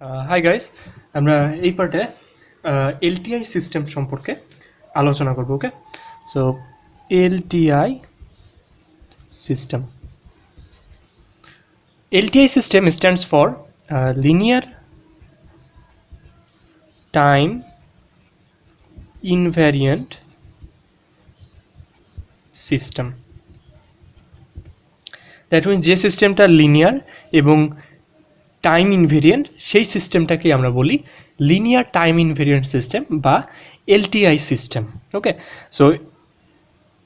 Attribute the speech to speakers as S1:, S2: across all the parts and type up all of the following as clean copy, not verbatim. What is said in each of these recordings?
S1: Hi guys, আমরা এই পার্টে এলটিআই সিস্টেম সম্পর্কে আলোচনা করব। Okay, so LTI system LTI system stands for linear time invariant system. That means যে সিস্টেমটা লিনিয়ার এবং টাইম ইনভেরিয়েন্ট, সেই সিস্টেমটাকে আমরা বলি লিনিয়ার টাইম ইনভেরিয়েন্ট সিস্টেম বা এলটিআই সিস্টেম। ওকে, সো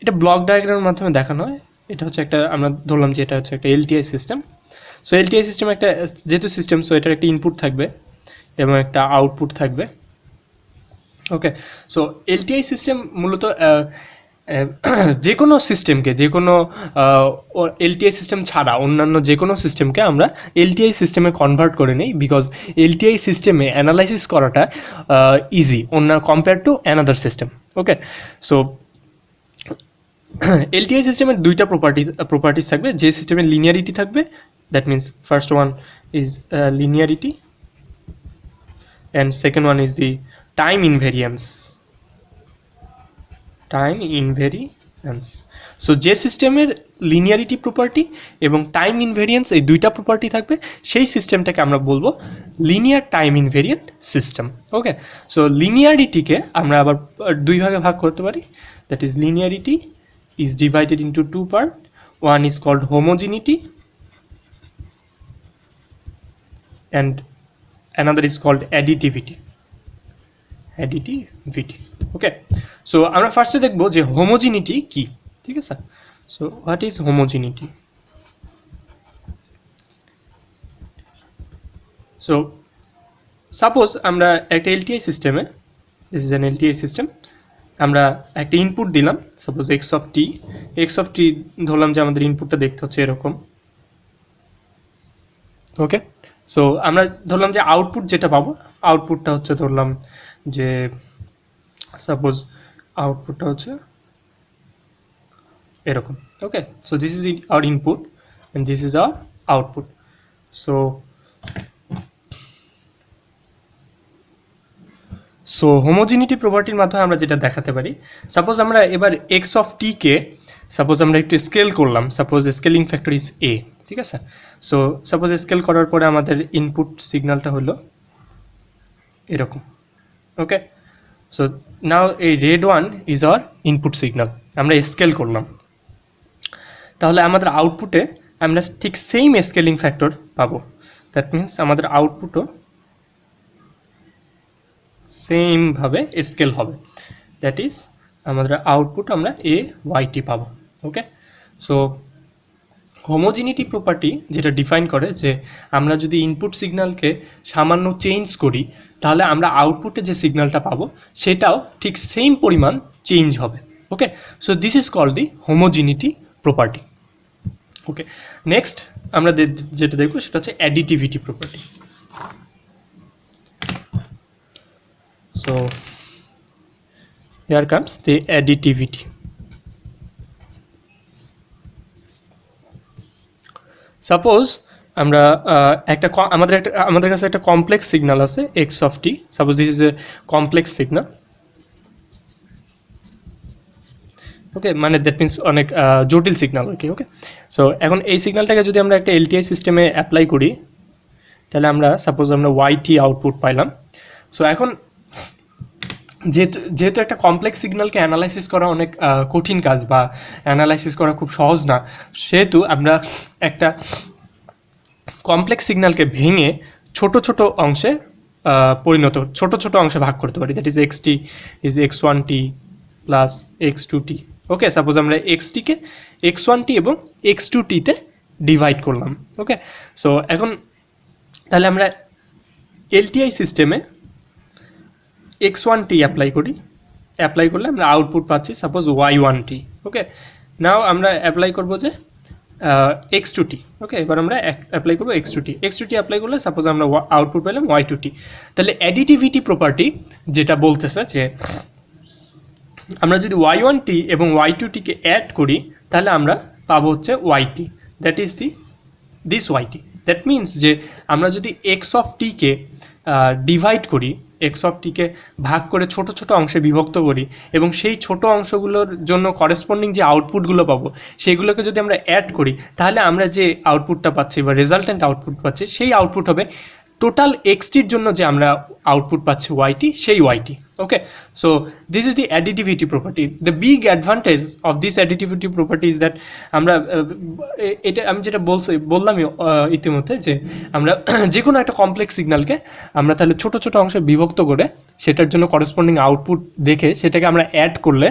S1: এটা ব্লক ডায়াগ্রামের মাধ্যমে দেখানো হয়। এটা হচ্ছে একটা, আমরা ধরলাম যে এটা হচ্ছে একটা LTI system. So LTI system একটা যেহেতু সিস্টেম, সো এটার একটা ইনপুট থাকবে এবং একটা আউটপুট থাকবে। ওকে, সো এলটিআই সিস্টেম মূলত যে কোনো সিস্টেমকে, যে কোনো এলটিআই সিস্টেম ছাড়া অন্যান্য যে কোনো সিস্টেমকে আমরা এলটিআই সিস্টেমে কনভার্ট করে নিই, বিকজ এলটিআই সিস্টেমে অ্যানালাইসিস করাটা ইজি অন্য compare to another system. Okay, so LTI সিস্টেমের দুইটা প্রপার্টিস থাকবে। যে সিস্টেমের লিনিয়ারিটি থাকবে, that means first one is linearity and second one is the time invariance. So যে সিস্টেমের লিনিয়ারিটি প্রপার্টি এবং টাইম ইনভেরিয়েন্স এই দুইটা প্রপার্টি থাকবে, সেই সিস্টেমটাকে আমরা বলবো linear time invariant system. Okay, so লিনিয়ারিটিকে আমরা আবার দুই ভাগে ভাগ করতে পারি। That is linearity is divided into two parts. One is called homogeneity and another is called additivity. Okay, so আমরা ফার্স্টে দেখব যে হোমোজিনিটি কি। ঠিক আছে, so what is homogeneity? So suppose আমরা একটা এলটিআই সিস্টেমে, this is an LTI system, আমরা একটা ইনপুট দিলাম, সাপোজ এক্স অফ টি ধরলাম যে আমাদের ইনপুটটা দেখতে হচ্ছে এরকম। ওকে, সো আমরা ধরলাম যে আউটপুট যেটা পাবো, আউটপুটটা হচ্ছে ধরলাম যে সাপোজ আউটপুটটা হচ্ছে এরকম। Okay, so this is our input and this is our output. So homogeneity প্রপার্টির মাধ্যমে আমরা যেটা দেখাতে পারি, সাপোজ আমরা এবার এক্স অফ টিকে সাপোজ আমরা একটু স্কেল করলাম, suppose scaling factor is a. ঠিক আছে, সো সাপোজ স্কেল করার পরে আমাদের ইনপুট সিগন্যালটা হলো এরকম। ওকে, সো নাও এই red one is our input signal, আমরা স্কেল করলাম, তাহলে আমাদের আউটপুটে আমরা ঠিক সেম স্কেলিং ফ্যাক্টর পাবো। দ্যাট মিনস আমাদের আউটপুটও সেমভাবে স্কেল হবে। দ্যাট ইজ আমাদের আউটপুট আমরা এ ওয়াইটি পাবো। ওকে, সো হোমোজিনিটি প্রপার্টি যেটা ডিফাইন করে যে আমরা যদি ইনপুট সিগন্যালকে সামান্য চেঞ্জ করি, তাহলে আমরা আউটপুটে যে সিগন্যালটা পাবো সেটাও ঠিক সেম পরিমাণ চেঞ্জ হবে। Okay, so this is called the homogeneity property. Okay, next আমরা যেটা দেখবো সেটা হচ্ছে additivity property. So here comes the additivity. Suppose আমরা আমাদের কাছে একটা কমপ্লেক্স সিগন্যাল আছে x of t, suppose this is a complex signal. Okay, মানে দ্যাট মিনস অনেক জটিল সিগন্যাল আর কি। ওকে, সো এখন এই সিগন্যালটাকে যদি আমরা একটা এলটিআই সিস্টেমে অ্যাপ্লাই করি, তাহলে আমরা সাপোজ আমরা ওয়াইটি আউটপুট পাইলাম। সো এখন যেহেতু একটা কমপ্লেক্স সিগন্যালকে অ্যানালাইসিস করা অনেক কঠিন কাজ বা অ্যানালাইসিস করা খুব সহজ না, সেহেতু আমরা একটা কমপ্লেক্স সিগন্যালকে ভেঙে ছোট ছোট অংশে ছোট অংশে ভাগ করতে পারি। That is x t is x one t plus x two t. Okay, suppose আমরা এক্স টিকে এক্স ওয়ান টি এবং এক্স টু টিতে ডিভাইড করলাম। ওকে, সো এখন তাহলে আমরা এলটিআই সিস্টেমে এক্স ওয়ান টি অ্যাপ্লাই করলে আমরা আউটপুট পাচ্ছি সাপোজ ওয়াই ওয়ান টি। ওকে, নাও আমরা অ্যাপ্লাই করবো যে এক্স টু টি। ওকে, এবার আমরা অ্যাপ্লাই করবো এক্স টু টি অ্যাপ্লাই করলে সাপোজ আমরা আউটপুট পেলাম ওয়াই টু টি। তাহলে অ্যাডিটিভিটি প্রপার্টি যেটা বলতেছে যে আমরা যদি ওয়াই ওয়ান টি এবং ওয়াই টু টিকে অ্যাড করি, তাহলে আমরা পাবো হচ্ছে y t, that is this y t. That means যে আমরা যদি এক্স অফ টিকে ডিভাইড করি, এক্স অফ টিকে ভাগ করে ছোট ছোট অংশে বিভক্ত করি এবং সেই ছোট অংশগুলোর জন্য করেসপন্ডিং যে আউটপুটগুলো পাবো সেগুলোকে যদি আমরা অ্যাড করি, তাহলে আমরা যে আউটপুটটা পাচ্ছি বা রেজাল্টেন্ট আউটপুট পাচ্ছি সেই আউটপুট হবে টোটাল এক্সটির জন্য যে আমরা আউটপুট পাচ্ছি ওয়াইটি, সেই y t. Okay, so this is the additivity property. The big advantage of this additivity property is that আমরা এটা আমি যেটা বললামই ইতিমধ্যে, যে আমরা যে কোনো একটা কমপ্লেক্স সিগন্যালকে আমরা তাহলে ছোট ছোট অংশে বিভক্ত করে সেটার জন্য করেসপন্ডিং আউটপুট দেখে সেটাকে আমরা অ্যাড করলে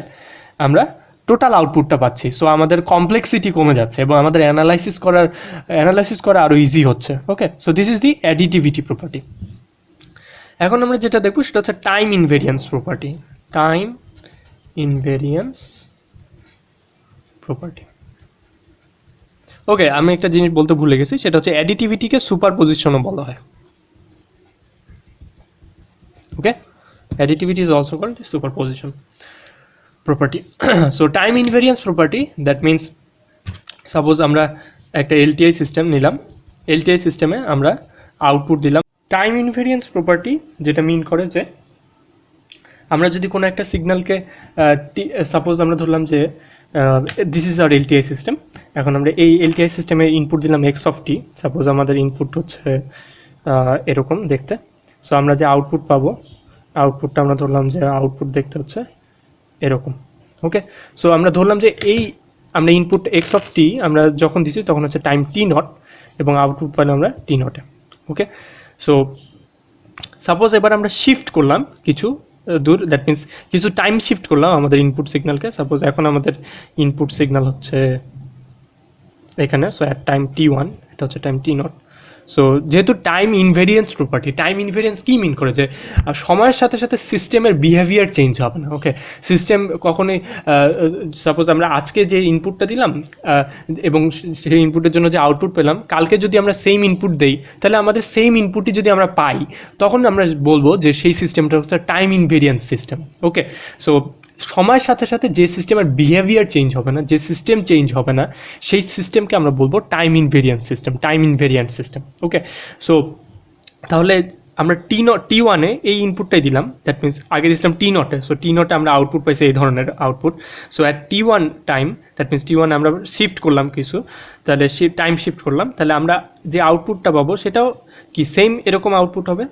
S1: আমরা টোটাল আউটপুটটা পাচ্ছি। সো আমাদের কমপ্লেক্সিটি কমে যাচ্ছে এবং আমাদের অ্যানালাইসিস করা আরও ইজি হচ্ছে। Okay, so this is the additivity property. এখন আমরা যেটা দেখব সেটা হচ্ছে time invariance property. Time invariance property. Okay, আমি একটা জিনিস বলতে ভুলে গেছি, সেটা হচ্ছে অ্যাডিটিভিটিকে সুপারপজিশনও বলা হয়। Okay, additivity is also called the superposition property. So time invariance property, that means suppose আমরা একটা LTI সিস্টেম নিলাম, LTI সিস্টেমে আমরা আউটপুট দিলাম। টাইম ইনভেরিয়েন্স প্রপার্টি যেটা মিন করে যে আমরা যদি কোনো একটা সিগন্যালকে সাপোজ আমরা ধরলাম যে this is hour LTI system, এখন আমরা এই LTI সিস্টেমে ইনপুট দিলাম এক্স অফ টি, সাপোজ আমাদের ইনপুট হচ্ছে এরকম দেখতে। সো আমরা যে আউটপুট পাবো, আউটপুটটা আমরা ধরলাম যে আউটপুট দেখতে হচ্ছে এরকম। ওকে, সো আমরা ধরলাম যে এই আমরা ইনপুট এক্স অফ টি আমরা যখন দিচ্ছি তখন হচ্ছে টাইম টি নট এবং আউটপুট পাইলাম আমরা টি নটে। ওকে, সো সাপোজ এবার আমরা শিফট করলাম কিছু দূর, দ্যাট মিনস কিছু টাইম শিফট করলাম আমাদের ইনপুট সিগন্যালকে। সাপোজ এখন আমাদের ইনপুট সিগন্যাল হচ্ছে এখানে, so at time T one, এটা হচ্ছে টাইম টি নট। সো যেহেতু টাইম ইনভেরিয়েন্স প্রপার্টি, টাইম ইনভেরিয়েন্স কী মিন করে যে সময়ের সাথে সাথে সিস্টেমের বিহেভিয়ার চেঞ্জ হবে না। ওকে, সিস্টেম কখনোই সাপোজ আমরা আজকে যে ইনপুটটা দিলাম এবং সেই ইনপুটের জন্য যে আউটপুট পেলাম, কালকে যদি আমরা সেম ইনপুট দেই তাহলে আমাদের সেম ইনপুটই যদি আমরা পাই তখন আমরা বলবো যে সেই সিস্টেমটা হচ্ছে time invariance system. Okay, so সময়ের সাথে সাথে যে সিস্টেমের বিহেভিয়ার চেঞ্জ হবে না, যে সিস্টেম চেঞ্জ হবে না, সেই সিস্টেমকে আমরা বলবো time invariance system, time invariant system. Okay, so তাহলে আমরা টি ওয়ানে এই ইনপুটটাই দিলাম, দ্যাট মিনস আগে দিয়েছিলাম টি নটে, সো টি নটে আমরা আউটপুট পাইছি এই ধরনের output. So at t one time, that means t ওয়ানে আমরা শিফট করলাম কিছু, তাহলে টাইম শিফট করলাম, তাহলে আমরা যে আউটপুটটা পাবো সেটাও কি সেম এরকম আউটপুট হবে,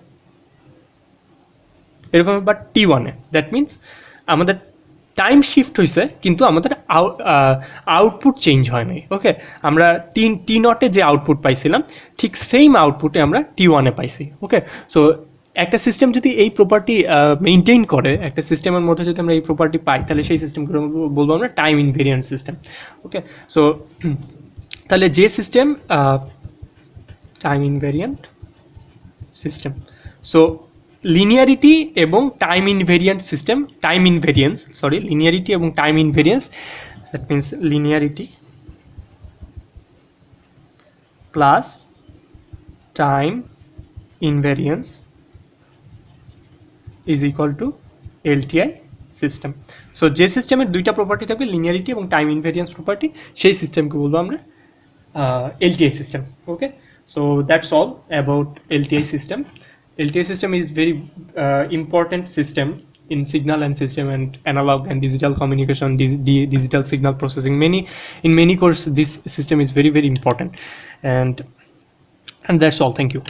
S1: এরকম। বাট টি ওয়ানে দ্যাট মিনস আমাদের টাইম শিফট হয়েছে কিন্তু আমাদের আউটপুট চেঞ্জ হয় নাই। ওকে, আমরা টি নটে যে আউটপুট পাইছিলাম ঠিক সেম আউটপুটে আমরা টি ওয়ানে পাইছি। ওকে, সো একটা সিস্টেম যদি এই প্রপার্টি মেনটেন করে, একটা সিস্টেমের মধ্যে যদি আমরা এই প্রপার্টি পাই, তাহলে সেই সিস্টেমকে বলবো আমরা time invariant system. Okay, so তাহলে যে system time invariant system, so linearity এবং টাইম ইনভেরিয়েন্ট সিস্টেম, লিনিয়ারিটি এবং time invariance, that means linearity plus time invariance is equal to LTI system. So যে সিস্টেমের দুইটা প্রপার্টি থাকবে, লিনিয়ারিটি এবং time invariance property, সেই সিস্টেমকে বলবো আমরা LTI system. Okay, so that's all about LTI system. LTI system is very important system in signal and system and analog and digital communication, digital signal processing. In many courses this system is very important, and that's all. Thank you.